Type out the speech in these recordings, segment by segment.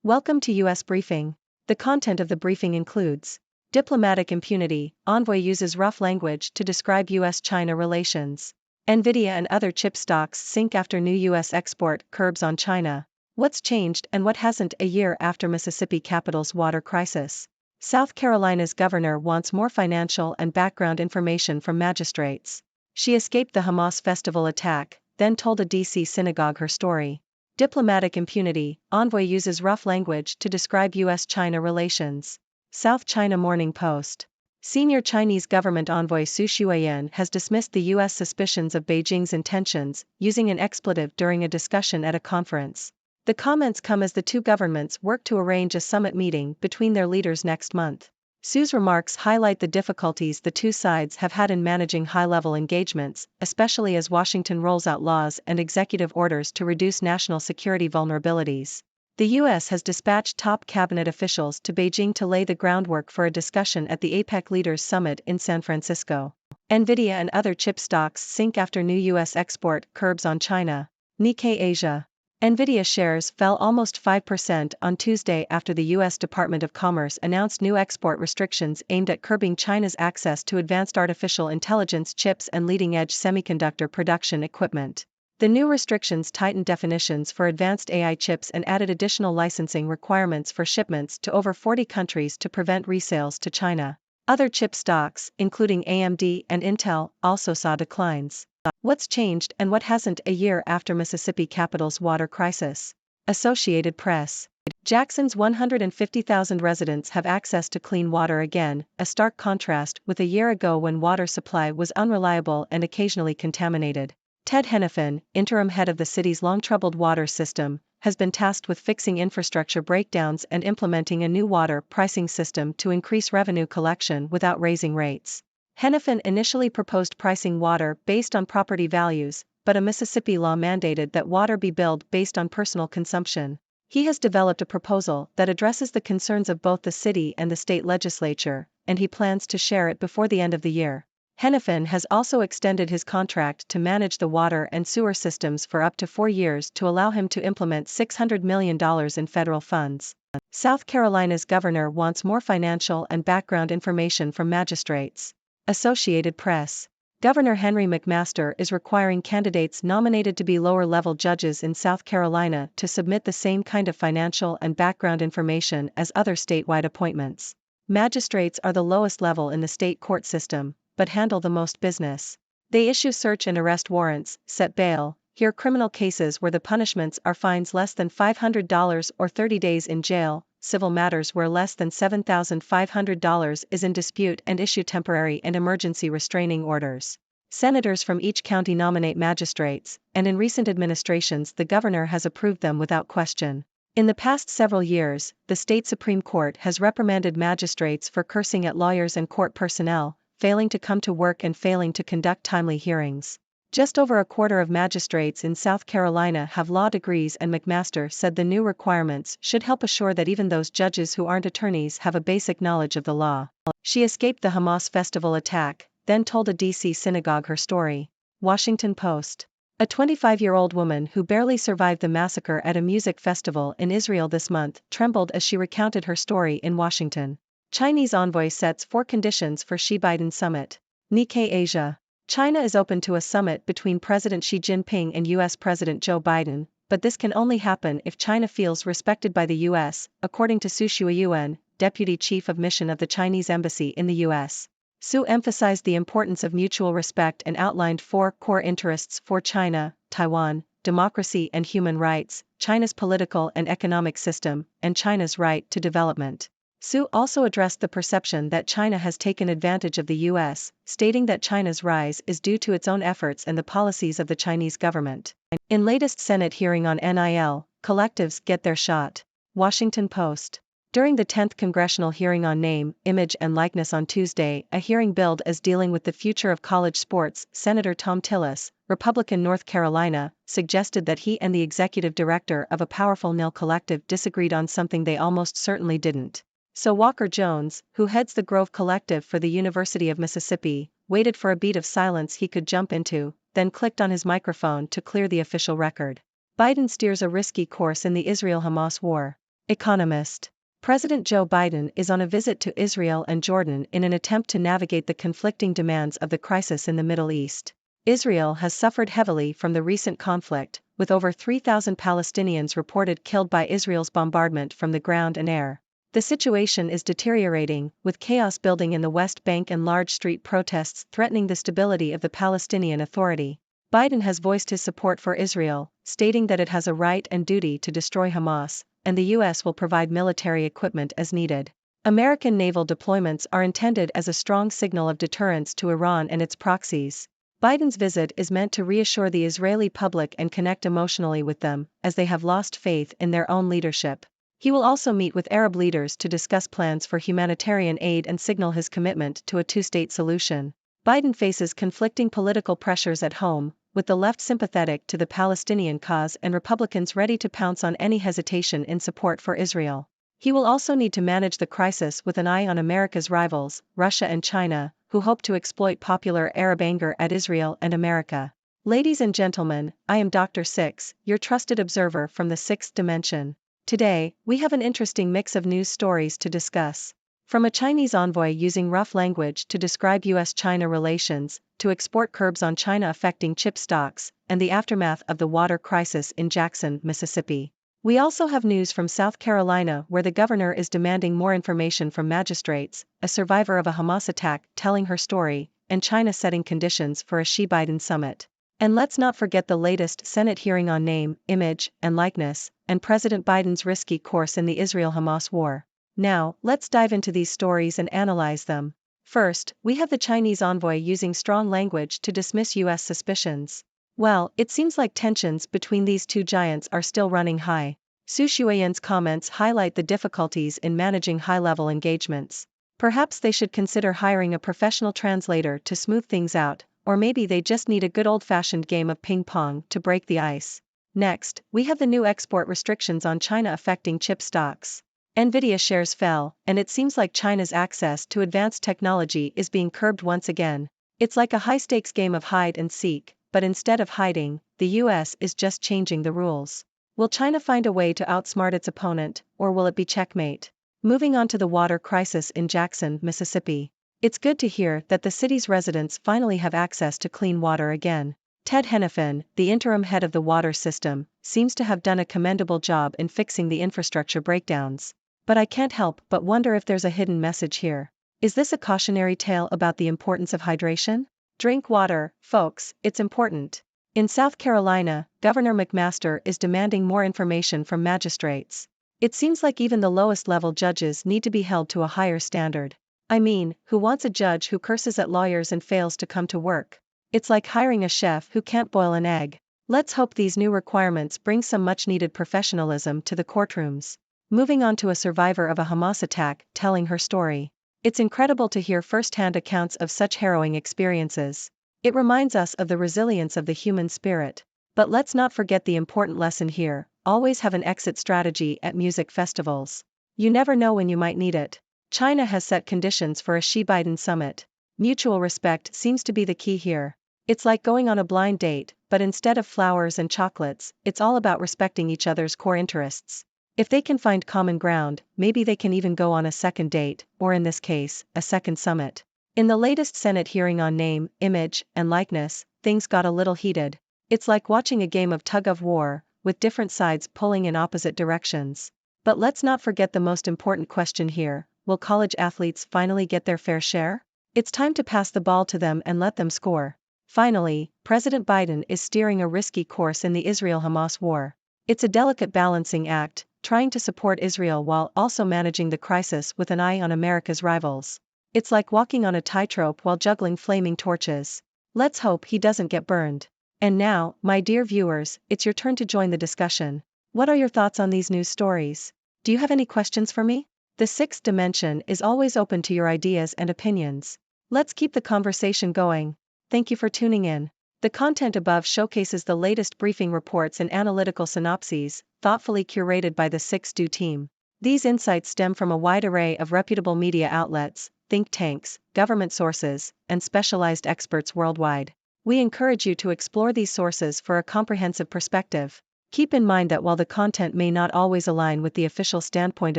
Welcome to U.S. Briefing. The content of the briefing includes diplomatic impunity, envoy uses rough language to describe U.S.-China relations. Nvidia and other chip stocks sink after new U.S. export curbs on China. What's changed and what hasn't a year after Mississippi Capitol's water crisis? South Carolina's governor wants more financial and background information from magistrates. She escaped the Hamas festival attack, then told a D.C. synagogue her story. Diplomatic impunity, envoy uses rough language to describe U.S.-China relations. South China Morning Post. Senior Chinese government envoy Su Shuiyan has dismissed the U.S. suspicions of Beijing's intentions, using an expletive during a discussion at a conference. The comments come as the two governments work to arrange a summit meeting between their leaders next month. Su's remarks highlight the difficulties the two sides have had in managing high-level engagements, especially as Washington rolls out laws and executive orders to reduce national security vulnerabilities. The U.S. has dispatched top cabinet officials to Beijing to lay the groundwork for a discussion at the APEC Leaders Summit in San Francisco. Nvidia and other chip stocks sink after new U.S. export curbs on China. Nikkei Asia. Nvidia shares fell almost 5% on Tuesday after the U.S. Department of Commerce announced new export restrictions aimed at curbing China's access to advanced artificial intelligence chips and leading-edge semiconductor production equipment. The new restrictions tightened definitions for advanced AI chips and added additional licensing requirements for shipments to over 40 countries to prevent resales to China. Other chip stocks, including AMD and Intel, also saw declines. What's changed and what hasn't a year after Mississippi Capitol's water crisis? Associated Press. Jackson's 150,000 residents have access to clean water again, a stark contrast with a year ago when water supply was unreliable and occasionally contaminated. Ted Henifin, interim head of the city's long-troubled water system, has been tasked with fixing infrastructure breakdowns and implementing a new water pricing system to increase revenue collection without raising rates. Henifin initially proposed pricing water based on property values, but a Mississippi law mandated that water be billed based on personal consumption. He has developed a proposal that addresses the concerns of both the city and the state legislature, and he plans to share it before the end of the year. Henifin has also extended his contract to manage the water and sewer systems for up to 4 years to allow him to implement $600 million in federal funds. South Carolina's governor wants more financial and background information from magistrates. Associated Press. Governor Henry McMaster is requiring candidates nominated to be lower-level judges in South Carolina to submit the same kind of financial and background information as other statewide appointments. Magistrates are the lowest level in the state court system, but handle the most business. They issue search and arrest warrants, set bail, hear criminal cases where the punishments are fines less than $500 or 30 days in jail, civil matters where less than $7,500 is in dispute, and issue temporary and emergency restraining orders. Senators from each county nominate magistrates, and in recent administrations the governor has approved them without question. In the past several years, the state Supreme Court has reprimanded magistrates for cursing at lawyers and court personnel, failing to come to work and failing to conduct timely hearings. Just over a quarter of magistrates in South Carolina have law degrees, and McMaster said the new requirements should help assure that even those judges who aren't attorneys have a basic knowledge of the law. She escaped the Hamas festival attack, then told a D.C. synagogue her story. Washington Post. A 25-year-old woman who barely survived the massacre at a music festival in Israel this month trembled as she recounted her story in Washington. Chinese envoy sets 4 conditions for Xi-Biden summit. Nikkei Asia. China is open to a summit between President Xi Jinping and U.S. President Joe Biden, but this can only happen if China feels respected by the U.S., according to Su Shuiyan, Deputy Chief of Mission of the Chinese Embassy in the U.S. Su emphasized the importance of mutual respect and outlined 4 core interests for China: Taiwan, democracy and human rights, China's political and economic system, and China's right to development. Su also addressed the perception that China has taken advantage of the U.S., stating that China's rise is due to its own efforts and the policies of the Chinese government. In latest Senate hearing on NIL, collectives get their shot. Washington Post. During the 10th congressional hearing on name, image and likeness on Tuesday, a hearing billed as dealing with the future of college sports, Senator Thom Tillis, Republican North Carolina, suggested that he and the executive director of a powerful NIL collective disagreed on something they almost certainly didn't. So Walker Jones, who heads the Grove Collective for the University of Mississippi, waited for a beat of silence he could jump into, then clicked on his microphone to clear the official record. Biden steers a risky course in the Israel-Hamas war. Economist. President Joe Biden is on a visit to Israel and Jordan in an attempt to navigate the conflicting demands of the crisis in the Middle East. Israel has suffered heavily from the recent conflict, with over 3,000 Palestinians reported killed by Israel's bombardment from the ground and air. The situation is deteriorating, with chaos building in the West Bank and large street protests threatening the stability of the Palestinian Authority. Biden has voiced his support for Israel, stating that it has a right and duty to destroy Hamas, and the U.S. will provide military equipment as needed. American naval deployments are intended as a strong signal of deterrence to Iran and its proxies. Biden's visit is meant to reassure the Israeli public and connect emotionally with them, as they have lost faith in their own leadership. He will also meet with Arab leaders to discuss plans for humanitarian aid and signal his commitment to a two-state solution. Biden faces conflicting political pressures at home, with the left sympathetic to the Palestinian cause and Republicans ready to pounce on any hesitation in support for Israel. He will also need to manage the crisis with an eye on America's rivals, Russia and China, who hope to exploit popular Arab anger at Israel and America. Ladies and gentlemen, I am Dr. Six, your trusted observer from the sixth dimension. Today, we have an interesting mix of news stories to discuss. From a Chinese envoy using rough language to describe US-China relations, to export curbs on China affecting chip stocks, and the aftermath of the water crisis in Jackson, Mississippi. We also have news from South Carolina where the governor is demanding more information from magistrates, a survivor of a Hamas attack telling her story, and China setting conditions for a Xi-Biden summit. And let's not forget the latest Senate hearing on name, image, and likeness, and President Biden's risky course in the Israel-Hamas war. Now, let's dive into these stories and analyze them. First, we have the Chinese envoy using strong language to dismiss U.S. suspicions. Well, it seems like tensions between these two giants are still running high. Su Xueyan's comments highlight the difficulties in managing high-level engagements. Perhaps they should consider hiring a professional translator to smooth things out, or maybe they just need a good old-fashioned game of ping-pong to break the ice. Next, we have the new export restrictions on China affecting chip stocks. Nvidia shares fell, and it seems like China's access to advanced technology is being curbed once again. It's like a high-stakes game of hide and seek, but instead of hiding, the US is just changing the rules. Will China find a way to outsmart its opponent, or will it be checkmate? Moving on to the water crisis in Jackson, Mississippi. It's good to hear that the city's residents finally have access to clean water again. Ted Hennepin, the interim head of the water system, seems to have done a commendable job in fixing the infrastructure breakdowns. But I can't help but wonder if there's a hidden message here. Is this a cautionary tale about the importance of hydration? Drink water, folks, it's important. In South Carolina, Governor McMaster is demanding more information from magistrates. It seems like even the lowest-level judges need to be held to a higher standard. I mean, who wants a judge who curses at lawyers and fails to come to work? It's like hiring a chef who can't boil an egg. Let's hope these new requirements bring some much-needed professionalism to the courtrooms. Moving on to a survivor of a Hamas attack telling her story. It's incredible to hear first-hand accounts of such harrowing experiences. It reminds us of the resilience of the human spirit. But let's not forget the important lesson here: always have an exit strategy at music festivals. You never know when you might need it. China has set conditions for a Xi-Biden summit. Mutual respect seems to be the key here. It's like going on a blind date, but instead of flowers and chocolates, it's all about respecting each other's core interests. If they can find common ground, maybe they can even go on a second date, or in this case, a second summit. In the latest Senate hearing on name, image, and likeness, things got a little heated. It's like watching a game of tug-of-war, with different sides pulling in opposite directions. But let's not forget the most important question here: will college athletes finally get their fair share? It's time to pass the ball to them and let them score. Finally, President Biden is steering a risky course in the Israel-Hamas war. It's a delicate balancing act, trying to support Israel while also managing the crisis with an eye on America's rivals. It's like walking on a tightrope while juggling flaming torches. Let's hope he doesn't get burned. And now, my dear viewers, it's your turn to join the discussion. What are your thoughts on these news stories? Do you have any questions for me? The sixth dimension is always open to your ideas and opinions. Let's keep the conversation going. Thank you for tuning in. The content above showcases the latest briefing reports and analytical synopses, thoughtfully curated by the 6Do team. These insights stem from a wide array of reputable media outlets, think tanks, government sources, and specialized experts worldwide. We encourage you to explore these sources for a comprehensive perspective. Keep in mind that while the content may not always align with the official standpoint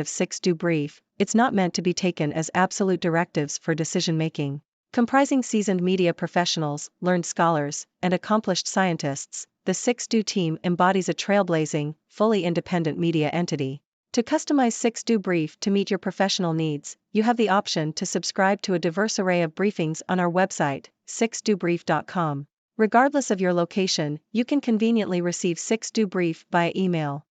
of 6Do Brief, it's not meant to be taken as absolute directives for decision-making. Comprising seasoned media professionals, learned scholars, and accomplished scientists, the 6Do team embodies a trailblazing, fully independent media entity. To customize 6Do Brief to meet your professional needs, you have the option to subscribe to a diverse array of briefings on our website, 6dobrief.com. Regardless of your location, you can conveniently receive 6Do Brief via email.